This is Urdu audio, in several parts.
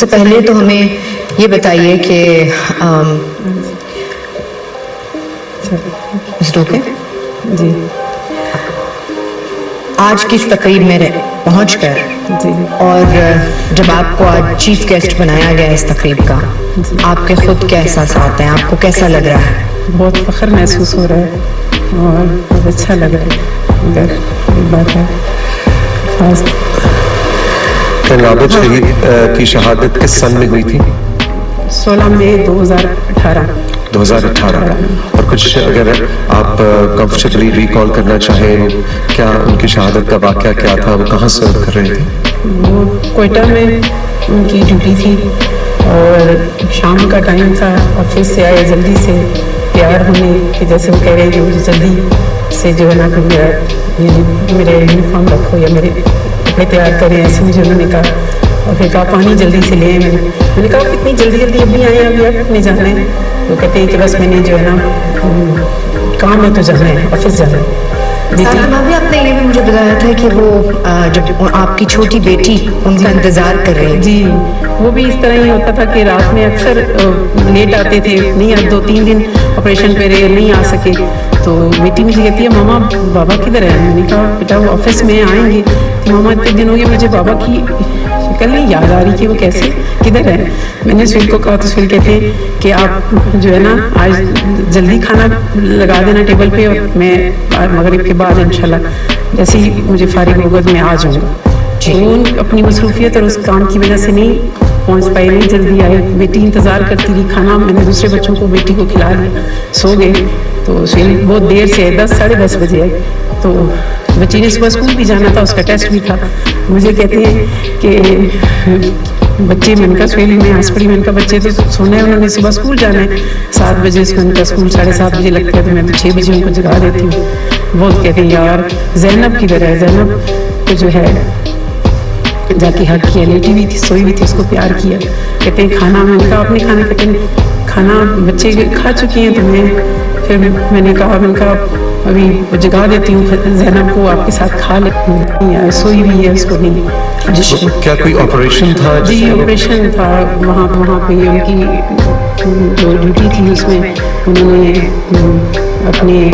سے پہلے تو ہمیں یہ بتائیے کہ جی آج کی اس تقریب میں پہنچ کر جی اور جب آپ کو آج چیف گیسٹ بنایا گیا اس تقریب کا، آپ کے خود کیا احساسات ہیں؟ آپ کو کیسا لگ رہا ہے؟ بہت فخر محسوس ہو رہا ہے اور بہت اچھا لگ رہا ہے. مگر ایک بات ہے، نابغ شہید کی شہادت کس سن میں ہوئی تھی؟ 16 مئی 2018. 2018. اور کچھ اگر آپ کمفرٹیبلی ریکال کرنا چاہیں، کیا ان کی شہادت کا واقعہ کیا تھا؟ وہ کہاں سرو کر رہے تھے؟ وہ کوئٹہ میں ان کی ڈیوٹی تھی اور شام کا ٹائم تھا. آفس سے آئے جلدی سے تیار ہونے کہ جیسے وہ کہہ رہے ہیں کہ مجھے جلدی سے جو ہے نا کہ میرے یونیفارم رکھو یا میرے کپڑے تیار کریں، ایسے مجھے انہوں نے کہا. اور پھر کہا پانی جلدی سے لیں. میں نے کہا کتنی جلدی ابھی آئے ہیں، ابھی آپ نہیں جانا ہے؟ وہ کہتے ہیں کہ بس میں نے جو ہے نا کام ہے تو جانا ہے، آفس جانا ہے. آپ نے یہ بھی مجھے بتایا تھا کہ وہ جب آپ کی چھوٹی بیٹی ان کا انتظار کر رہی تھی. جی وہ بھی اس طرح ہی ہوتا تھا کہ رات میں اکثر لیٹ آتے تھے، نہیں 2-3 دن آپریشن پہ رہے، نہیں آ سکے. تو بیٹی مجھے کہتی ہے ماما بابا کدھر ہے؟ میں نے کہا بیٹا وہ آفس میں آئیں گے. ماما اتنے دن ہو گئے مجھے بابا کی شکل نہیں یاد آ رہی کہ وہ کیسے کدھر ہے. میں نے سہیل کو کہا تو سہیل کہتے ہیں کہ آپ جو ہے نا آج جلدی کھانا لگا دینا ٹیبل پہ، اور میں مغرب کے بعد انشاءاللہ جیسے ہی مجھے فارغ ہوگا تو میں آ جاؤں گا. ان اپنی مصروفیت اور اس کام کی وجہ سے نہیں پہنچ پائے، نہیں جلدی آئے. بیٹی انتظار کرتی رہی. کھانا میں نے دوسرے بچوں کو بیٹی کو کھلا دیا، سو گئے. تو سہیل بہت دیر سے 10 ساڑھے 10 بجے آئے. تو بچی نے صبح اسکول بھی جانا تھا، اس کا ٹیسٹ بھی تھا. مجھے کہتے ہیں کہ بچے، میں نے کہا سہیل میں ہنس پڑی، میں نے کہا بچے تو سونا ہے، انہوں نے صبح اسکول جانا ہے 7 بجے. اس کا اسکول 7:30 بجے لگتا ہے، تو میں تو 6 بجے ان کو جگا دیتی ہوں. بہت کہتے ہیں یار زینب کدھر ہے؟ زینب کو جو ہے جا کے حق کیا، لیٹی ہوئی تھی، سوئی ہوئی تھی، اس کو پیار کیا. کہتے ہیں کھانا، میں نے کہا آپ نے کھانا، کہتے ہیں کھانا بچے کھا چکی ہیں. تو میں نے کہا ابھی جگا دیتی ہوں زینب کو، آپ کے ساتھ کھا لیتی ہیں، سوئی ہوئی ہے، اس کو نہیں. کیا کوئی آپریشن تھا؟ جی آپریشن تھا. وہاں پہ ان کی جو ڈیوٹی تھی اس میں انہوں نے اپنے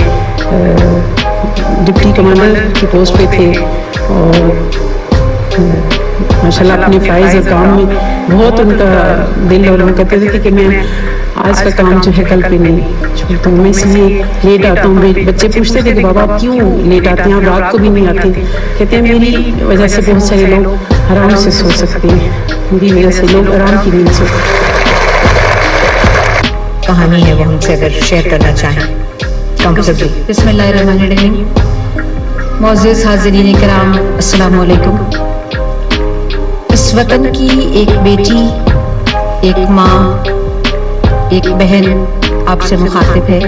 ڈپٹی کمانڈر کی پوسٹ پہ تھے اور ماشاء اللہ اپنے فرائض اور کام میں بہت ان کا دل، اور وہ کہتے تھے کہ میں آج کا کام جو ہے کل پہ نہیں چھوڑتا ہوں، میں اس لیے لیٹ آتا ہوں. بچے پوچھتے تھے کہ بابا آپ کیوں لیٹ آتے ہیں، آپ رات کو بھی نہیں آتے؟ کہتے ہیں میری وجہ سے بہت سارے لوگ آرام سے سو سکتے ہیں، میری وجہ سے لوگ آرام کی نیند سو. کہانی ہے وہ ہم سے اگر شیئر کرنا چاہیں. بسم اللہ الرحمن الرحیم. معزز حاضرین کرام السلام علیکم. اس وطن کی ایک بیٹی، ایک ماں، ایک بہن آپ سے مخاطب ہے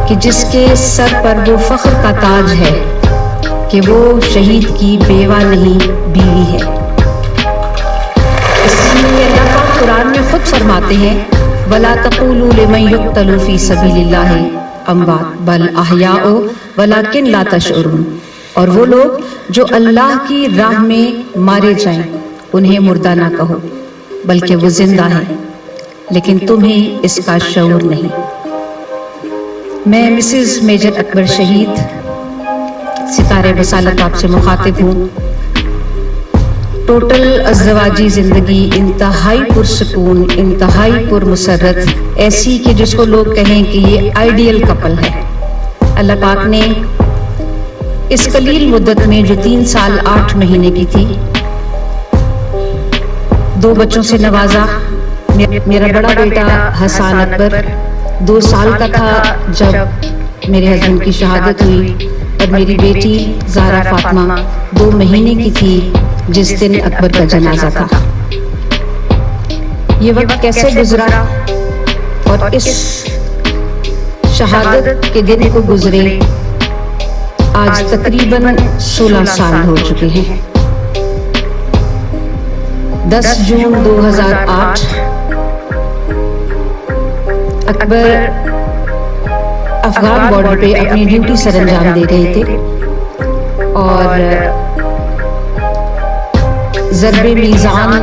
کہ جس کے سر پر وہ فخر کا تاج ہے کہ وہ شہید کی بیوہ نہیں بیوی ہے. اس لیے اللہ پاک قرآن میں خود فرماتے ہیں وَلَا تَقُولُوا لِمَنْ يُقْتَلُ فِي سَبِيلِ اللَّهِ أَمْوَاتٌ بَلْ أَحْيَاءٌ وَلَكِنْ لَا تَشْعُرُونَ. اور وہ لوگ جو اللہ کی راہ میں مارے جائیں انہیں مردہ نہ کہو بلکہ وہ زندہ ہیں، لیکن تمہیں اس کا شعور نہیں. میں مسز میجر اکبر شہید ستارے رسالت آپ سے مخاطب ہوں. ٹوٹل ازدواجی زندگی انتہائی پرسکون، انتہائی پرمسرت، ایسی کہ جس کو لوگ کہیں کہ یہ آئیڈیل کپل ہے. اللہ پاک نے اس قلیل مدت میں جو 3 سال 8 مہینے کی تھی، 2 بچوں سے نوازا. میرا بڑا بیٹا حسان اکبر 2 سال کا تھا جب میرے ہسبینڈ کی شہادت ہوئی، اور میری بیٹی زہرا فاطمہ 2 مہینے کی تھی جس دن اکبر کا جنازہ تھا. یہ وقت کیسے گزرا اور اس شہادت کے دن کو گزرے آج تقریباً 16 سال ہو چکے ہیں. 10 جون 2008 اکبر افغان بارڈر پہ اپنی ڈیوٹی سر انجام دے رہے تھے اور ضرب میزان